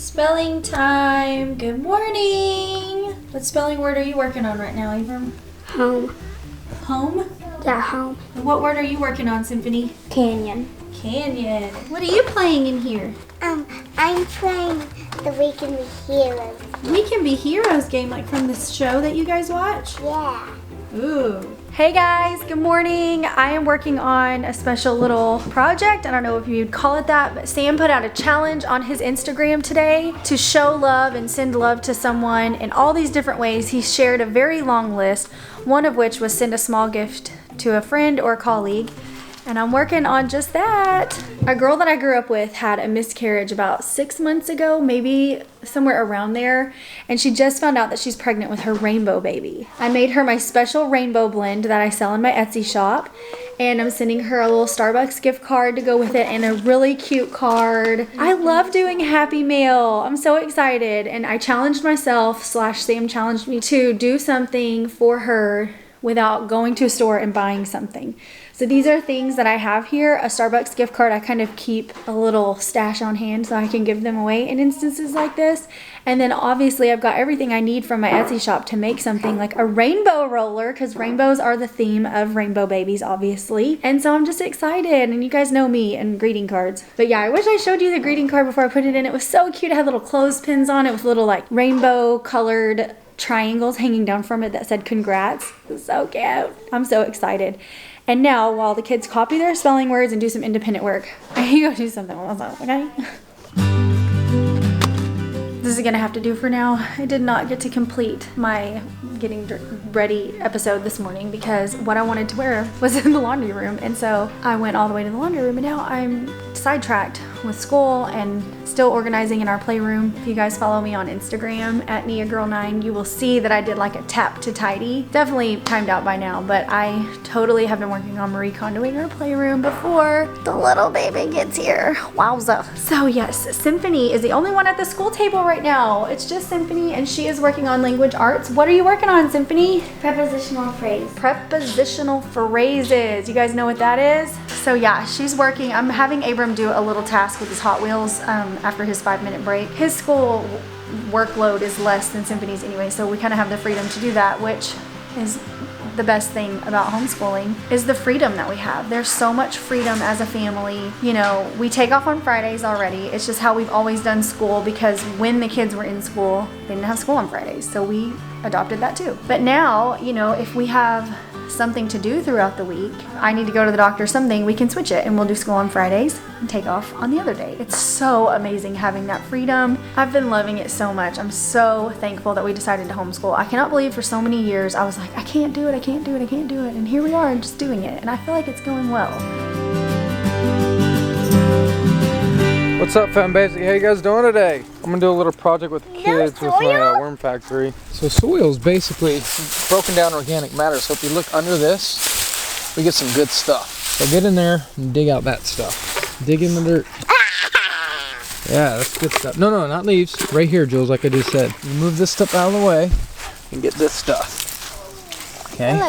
Spelling time. Good morning. What spelling word are you working on right now, Abram? Home. Home? Yeah, home. What word are you working on, Symphony? Canyon. Canyon. What are you playing in here? I'm playing the We Can Be Heroes. We Can Be Heroes game, like from this show that you guys watch? Yeah. Ooh. Hey guys, good morning. I am working on a special little project. I don't know if you'd call it that, but Sam put out a challenge on his Instagram today to show love and send love to someone in all these different ways. He shared a very long list, one of which was send a small gift to a friend or colleague. And I'm working on just that. A girl that I grew up with had a miscarriage about 6 months ago, maybe somewhere around there. And she just found out that she's pregnant with her rainbow baby. I made her my special rainbow blend that I sell in my Etsy shop. And I'm sending her a little Starbucks gift card to go with it and a really cute card. I love doing Happy Mail. I'm so excited. And I challenged myself, Sam challenged me to do something for her without going to a store and buying something. So these are things that I have here. A Starbucks gift card, I kind of keep a little stash on hand so I can give them away in instances like this. And then obviously I've got everything I need from my Etsy shop to make something like a rainbow roller, because rainbows are the theme of rainbow babies, obviously. And so I'm just excited, and you guys know me and greeting cards. But yeah, I wish I showed you the greeting card before I put it in. It was so cute. It had little clothespins on it with little like rainbow colored triangles hanging down from it that said congrats. It was so cute. I'm so excited. And now, while the kids copy their spelling words and do some independent work, I can go do something else, okay? This is gonna have to do for now. I did not get to complete my getting ready episode this morning because what I wanted to wear was in the laundry room. And so I went all the way to the laundry room, and now I'm sidetracked with school and still organizing in our playroom. If you guys follow me on Instagram at NiaGirl9, you will see that I did like a tap to tidy. Definitely timed out by now, but I totally have been working on Marie Kondoing our playroom before the little baby gets here. Wowza. So yes, Symphony is the only one at the school table right now. It's just Symphony, and she is working on language arts. What are you working on, Symphony? Prepositional phrase. Prepositional phrases. You guys know what that is? So yeah, she's working. I'm having Abram do a little task with his Hot Wheels after his 5-minute break. His school workload is less than Symphony's anyway, so we kind of have the freedom to do that, which is the best thing about homeschooling, is the freedom that we have. There's so much freedom as a family. You know, we take off on Fridays already. It's just how we've always done school, because when the kids were in school, they didn't have school on Fridays, so we adopted that too. But now, you know, if we have something to do throughout the week, I need to go to the doctor or something, we can switch it and we'll do school on Fridays and take off on the other day. It's so amazing having that freedom. I've been loving it so much. I'm so thankful that we decided to homeschool. I cannot believe for so many years I was like, I can't do it, I can't do it, I can't do it. And here we are just doing it. And I feel like it's going well. What's up, Fam Basic? How you guys doing today? I'm gonna do a little project with the kids with my worm factory. So soil is basically broken down organic matter. So if you look under this, we get some good stuff. So get in there and dig out that stuff. Dig in the dirt. Yeah, that's good stuff. No, not leaves. Right here, Jules, like I just said. You move this stuff out of the way and get this stuff. Okay?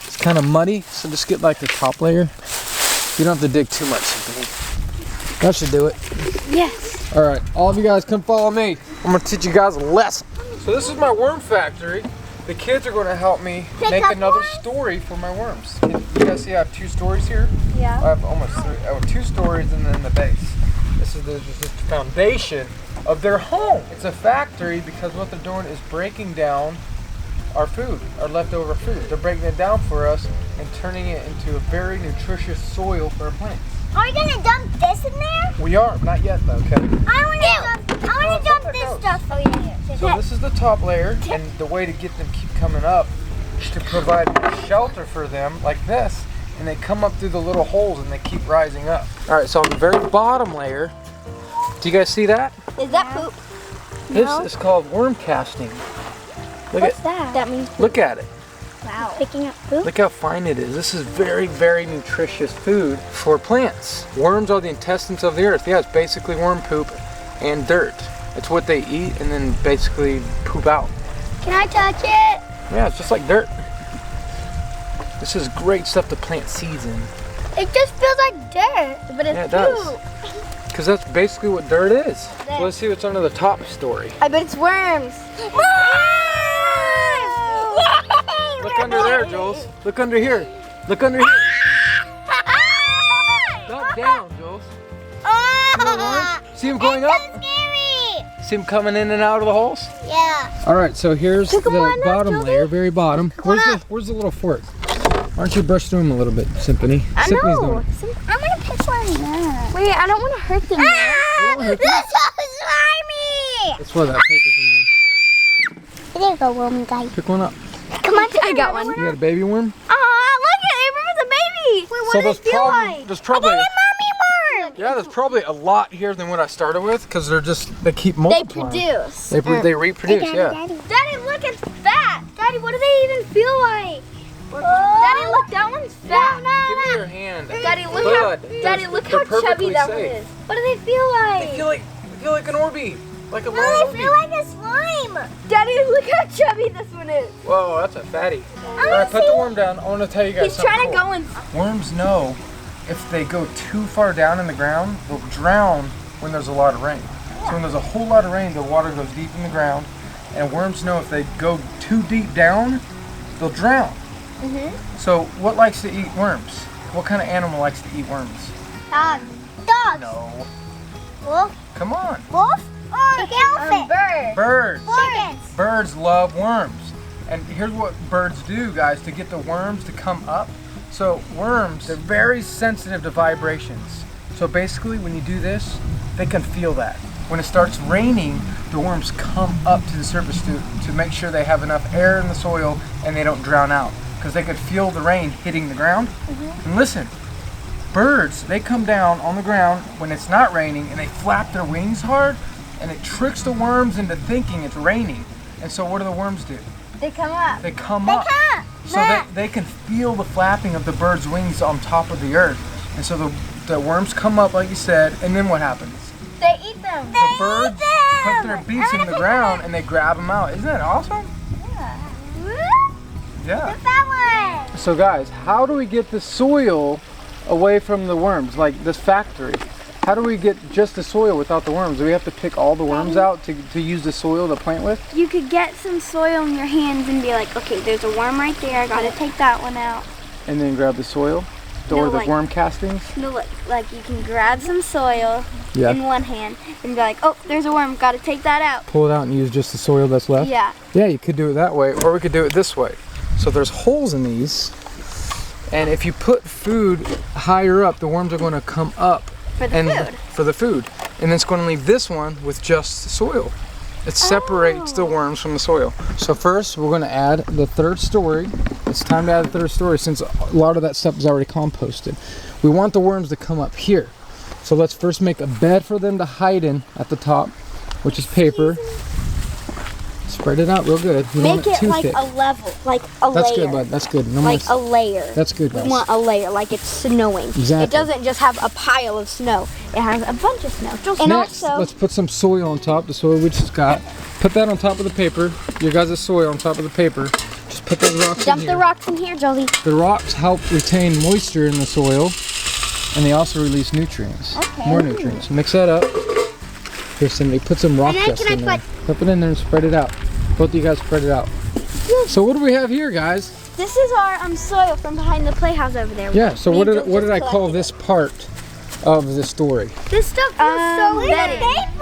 It's kind of muddy, so just get like the top layer. You don't have to dig too much. That should do it. Yes. All right, all of you guys come follow me. I'm gonna teach you guys a lesson. So this is my worm factory. The kids are gonna help me make another story for my worms. You guys see I have 2 stories here? Yeah. I have almost 3. I have 2 stories and then the base. This is the foundation of their home. It's a factory because what they're doing is breaking down our food, our leftover food. They're breaking it down for us and turning it into a very nutritious soil for our plants. Are we gonna dump this in there? We are, not yet though, okay? I wanna dump this stuff. Oh yeah, here. So this is the top layer, and the way to get them keep coming up is to provide shelter for them like this, and they come up through the little holes and they keep rising up. All right, so on the very bottom layer, do you guys see that? Is that poop? This is called worm casting. What's that? That means poop. Look at it. Wow. Picking up poop? Look how fine it is. This is very, very nutritious food for plants. Worms are the intestines of the earth. Yeah, it's basically worm poop and dirt. It's what they eat and then basically poop out. Can I touch it? Yeah, it's just like dirt. This is great stuff to plant seeds in. It just feels like dirt, but it's Yeah, it does. poop. Because that's basically what dirt is. So let's see what's under the top story. I bet it's worms. Look under there, Jules. Look under here. Look under here. Not down, Jules. See the worms? See them going up? Scary. See them coming in and out of the holes? Yeah. All right, so here's the bottom layer, very bottom. one Where's the little fork? Why don't you brush through them a little bit, Symphony? I Symphony's know. doing it. I'm gonna pick one. Wait, I don't want to hurt them. This is so slimy. That's why that paper's in There you go, worm guy. there. Pick one up. Come on, I got one. You got a baby worm? Look at Abram is a baby. Wait, what So does it feel like? there's probably I got a mommy worm. yeah, there's probably a lot here than what I started with because they keep They multiplying. produce. They reproduce, yeah. Daddy, look, it's fat. Daddy, what do they even feel like? Daddy, look, that one's fat. Give me your hand. Daddy, look They're how chubby perfectly that one safe. is. What do they feel like? They feel like an Orby. Like a No, little they Orby. feel like a slime. Daddy, look how chubby this one is. Whoa, that's a fatty. Alright, put the worm down. I want to tell you guys He's something trying to cool. go in. Worms know if they go too far down in the ground, they'll drown when there's a lot of rain. So when there's a whole lot of rain, the water goes deep in the ground. And worms know if they go too deep down, they'll drown. So what likes to eat worms? What kind of animal likes to eat worms? Dog. No. Wolf. Come on. Wolf. Elephant. Bird. Birds. Chickens. Birds love worms. And here's what birds do, guys, to get the worms to come up. So worms, they're very sensitive to vibrations. So basically when you do this, they can feel that. When it starts raining, the worms come up to the surface to make sure they have enough air in the soil and they don't drown out. Because they could feel the rain hitting the ground. And listen, birds, they come down on the ground when it's not raining and they flap their wings hard and it tricks the worms into thinking it's raining. And so what do the worms do? They come up. They come up. So they can feel the flapping of the bird's wings on top of the earth. And so the worms come up like you said, and then what happens? They eat them. The birds put their beaks in the ground and they grab them out. Isn't that awesome? Yeah. That one. So guys, how do we get the soil away from the worms, like this factory? How do we get just the soil without the worms? Do we have to pick all the worms out to use the soil to plant with? You could get some soil in your hands and be like, okay, there's a worm right there. I gotta take that one out. And then grab the soil? Or the worm castings? No, like you can grab some soil Yeah. in one hand and be like, oh, there's a worm. Gotta take that out. Pull it out and use just the soil that's left? Yeah. Yeah, you could do it that way, or we could do it this way. So there's holes in these, and if you put food higher up, the worms are going to come up For the food. And then it's going to leave this one with just the soil. It separates the worms from the soil. So first we're going to add the third story. It's time to add the third story since a lot of that stuff is already composted. We want the worms to come up here. So let's first make a bed for them to hide in at the top, which is paper. Spread it out real good. We don't Make want it too like thick. a level, like a layer. That's good, bud. That's good. No Like more. a layer. That's good, guys. We want a layer, like it's snowing. Exactly. It doesn't just have a pile of snow. It has a bunch of snow. And Next, also, let's put some soil on top, the soil we just got. Put that on top of the paper. Your guys' soil on top of the paper. Just put those rocks dump in the here. rocks in here, Josie. The rocks help retain moisture in the soil, and they also release nutrients. Okay. More nutrients. Mix that up. Here, Cindy, put some rock And then dust can I in there. Put it in there and spread it out. Both of you guys spread it out. So what do we have here, guys? This is our soil from behind the playhouse over there. Yeah, so Me what and did Jill just I call collected this part of the story? This stuff feels so bedded.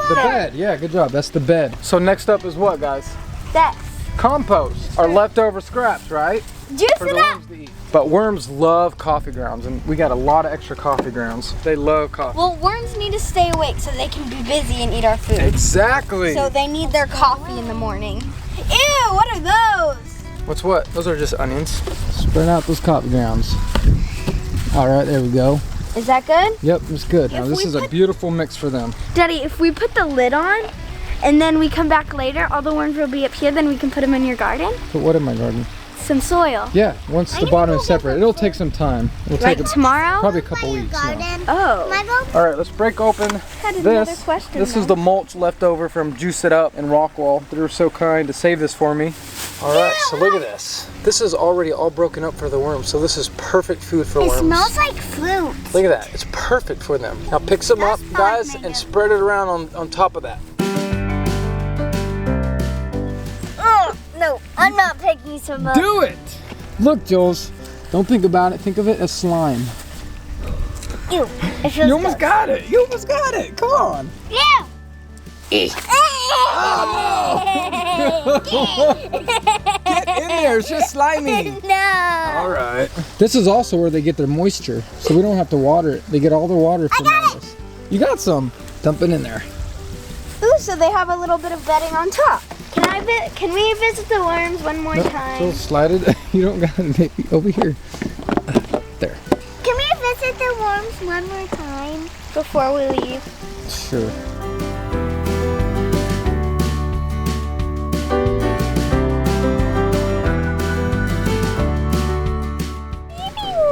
The bed. Yeah, good job. That's the bed. So next up is what, guys? That's Compost. Our leftover scraps, right? juice For it the up. worms to eat. But worms love coffee grounds, and we got a lot of extra coffee grounds. They love coffee. Well, worms need to stay awake so they can be busy and eat our food. Exactly. So they need their coffee in the morning. Ew, what are those? What's what? Those are just onions. Spread out those coffee grounds. All right, there we go. Is that good? Yep, it's good. Now If this we is a put- beautiful mix for them. Daddy, if we put the lid on and then we come back later, all the worms will be up here, then we can put them in your garden. Put what in my garden? Some soil. Yeah, once the bottom is separate. It'll take some time. It'll Like take tomorrow? probably a couple weeks. Yeah. Oh. All right, let's break open Had another this. question, This though. is the mulch left over from Juice It Up and Rockwall. They were so kind to save this for me. All right, so look at this. This is already all broken up for the worms, so this is perfect food for worms. It smells like fruit. Look at that, it's perfect for them. Now pick some up, guys, and spread it around on top of that. Oh, no, I'm not picking some up. Do it! Look, Jules, don't think about it, think of it as slime. Ew, it feels You almost got it, you almost got it, come on. Yeah. Get in there, it's just slimy. No. All right. This is also where they get their moisture, so we don't have to water it. They get all their water from this. You got some. Dump it in there. Ooh, so they have a little bit of bedding on top. Can we visit the worms one more time? So slide it. You don't got it. Maybe over here. There. Can we visit the worms one more time before we leave? Sure.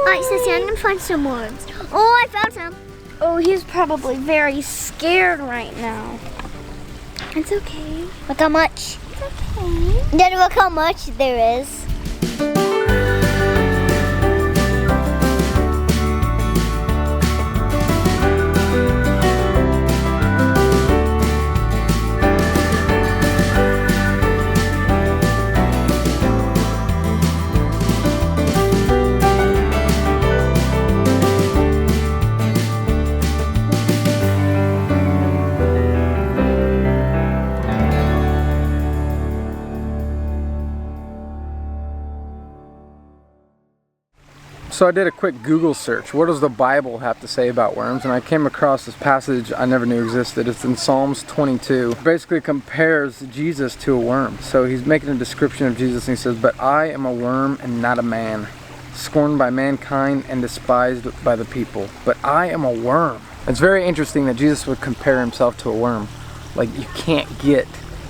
Alright, Sissy, I'm gonna find some worms. Oh, I found some. Oh, he's probably very scared right now. It's okay. Look how much. It's okay. Daddy, look how much there is. So I did a quick Google search. What does the Bible have to say about worms? And I came across this passage I never knew existed. It's in Psalms 22. It basically compares Jesus to a worm. So he's making a description of Jesus and he says, "But I am a worm and not a man, scorned by mankind and despised by the people. But I am a worm." It's very interesting that Jesus would compare himself to a worm. Like, you can't get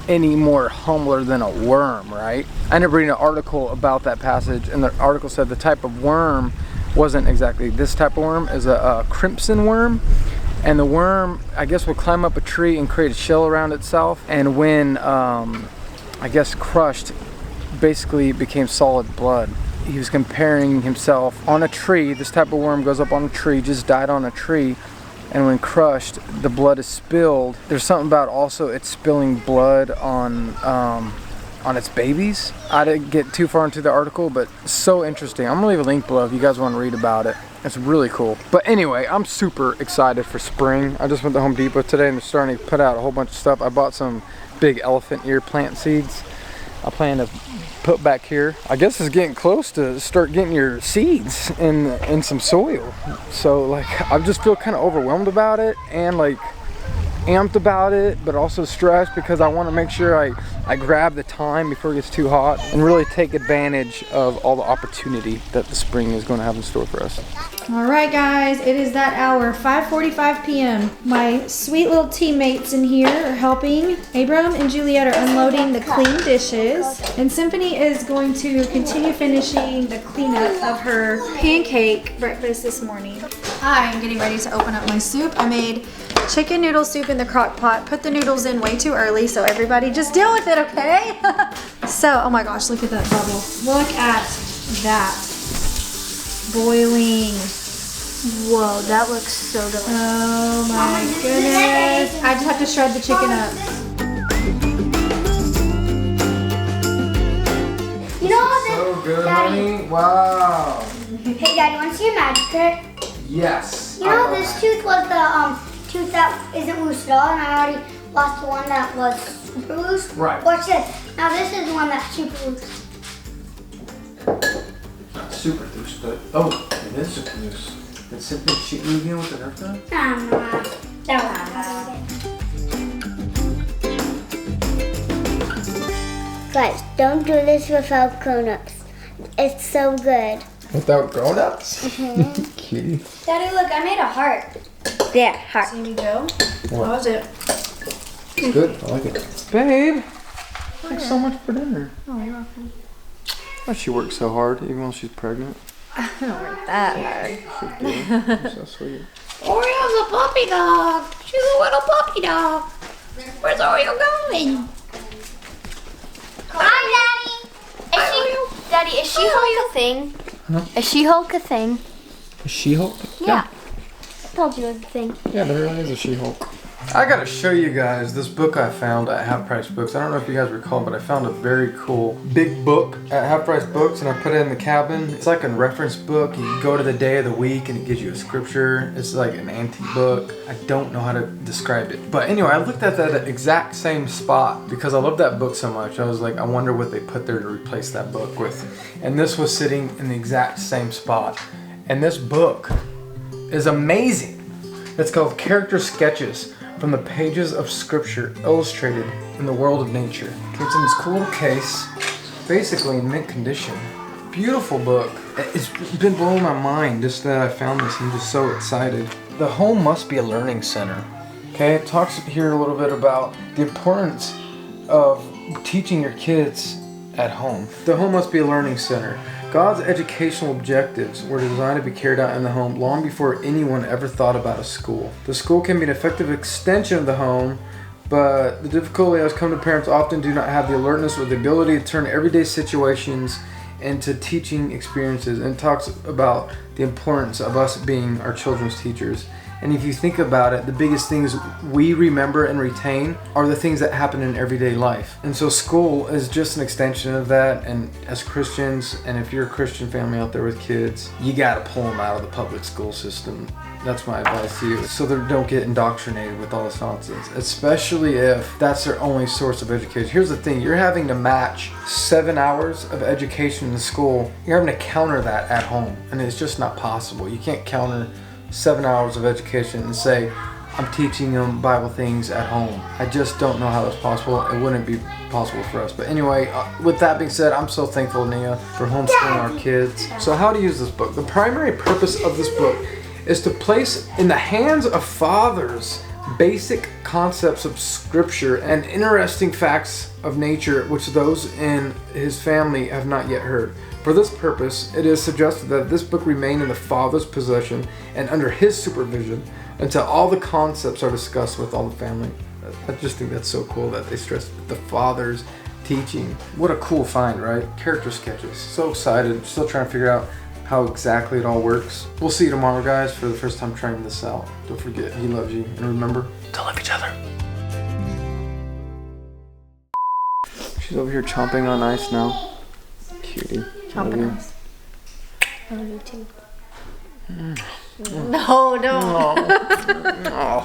any more humbler than a worm, right? I ended up reading an article about that passage, and the article said the type of worm wasn't exactly this type of worm, is a crimson worm, and the worm, I guess, will climb up a tree and create a shell around itself, and when I guess crushed, basically it became solid blood. He was comparing himself on a tree. This type of worm goes up on a tree, just died on a tree, and when crushed, the blood is spilled. There's something about also it spilling blood on its babies. I didn't get too far into the article, but so interesting. I'm gonna leave a link below if you guys want to read about it. It's really cool. But anyway, I'm super excited for spring. I just went to Home Depot today and they're starting to put out a whole bunch of stuff. I bought some big elephant ear plant seeds. I plan to put back here. I guess it's getting close to start getting your seeds in some soil. So like, I just feel kind of overwhelmed about it and like amped about it, but also stressed because I want to make sure I grab the time before it gets too hot and really take advantage of all the opportunity that the spring is going to have in store for us. All right, guys, it is that hour, 5:45 p.m. My sweet little teammates in here are helping. Abram and Juliet are unloading the clean dishes, and Symphony is going to continue finishing the cleanup of her pancake breakfast this morning. I am getting ready to open up my soup. I made chicken noodle soup in the crock pot. Put the noodles in way too early, so everybody just deal with it, okay? So, oh my gosh, look at that bubble. Look at that. Boiling. Whoa, that looks so delicious. Oh my goodness. I just have to shred the chicken up. You know what? So good, Daddy. honey. Wow. Hey, Daddy, want to see a magic trick? Yes. You know, this tooth was the tooth that isn't loose at all, and I already lost the one that was super loose. Right. Watch this. Now this is the one that's super loose. Not super loose, but oh, it is super loose. Did Symphony shoot you again with the Nerf gun? No, that was Guys, don't do this without grown-ups. It's so good. Without grown-ups? Kitty. Daddy, look, I made a heart. Yeah, heart. Here you go. What? How was it? It's good. I like it. Babe, thanks so much for dinner. Oh, you're welcome. Why she works so hard, even when she's pregnant? I don't work that hard. You're so sweet. Oreo's a puppy dog. She's a little puppy dog. Where's Oreo going? Hi, Daddy. Daddy, is She-Hulk a thing? Huh? Is She-Hulk a thing? She-Hulk? Yeah. I told you it was a thing. Yeah, there really is a She-Hulk. I gotta show you guys this book I found at Half Price Books. I don't know if you guys recall, but I found a very cool big book at Half Price Books and I put it in the cabin. It's like a reference book. You go to the day of the week and it gives you a scripture. It's like an antique book. I don't know how to describe it. But anyway, I looked at that exact same spot because I love that book so much. I was like, I wonder what they put there to replace that book with. And this was sitting in the exact same spot. And this book is amazing. It's called Character Sketches from the Pages of Scripture Illustrated in the World of Nature. It's in this cool little case, basically in mint condition. Beautiful book. It's been blowing my mind just that I found this. I'm just so excited. The home must be a learning center. Okay, it talks here a little bit about the importance of teaching your kids at home. The home must be a learning center. God's educational objectives were designed to be carried out in the home long before anyone ever thought about a school. The school can be an effective extension of the home, but the difficulty has come to parents often do not have the alertness or the ability to turn everyday situations into teaching experiences, and talks about the importance of us being our children's teachers. And if you think about it, the biggest things we remember and retain are the things that happen in everyday life. And so school is just an extension of that. And as Christians, and if you're a Christian family out there with kids, you gotta pull them out of the public school system. That's my advice to you, so they don't get indoctrinated with all this nonsense, especially if that's their only source of education. Here's the thing, you're having to match 7 hours of education in school. You're having to counter that at home, and it's just not possible. You can't counter 7 hours of education and say, I'm teaching them Bible things at home. I just don't know how that's possible. It wouldn't be possible for us. But anyway, with that being said, I'm so thankful, Nia, for homeschooling our kids. So how to use this book. The primary purpose of this book is to place in the hands of fathers basic concepts of scripture and interesting facts of nature which those in his family have not yet heard. For this purpose, it is suggested that this book remain in the father's possession and under his supervision until all the concepts are discussed with all the family. I just think that's so cool that they stress the father's teaching. What a cool find, right? Character sketches. So excited. Still trying to figure out how exactly it all works. We'll see you tomorrow, guys, for the first time trying this out. Don't forget, he loves you. And remember to love each other. She's over here chomping on ice now. Cutie. Chomping ice. I love you too. No, don't. Oh.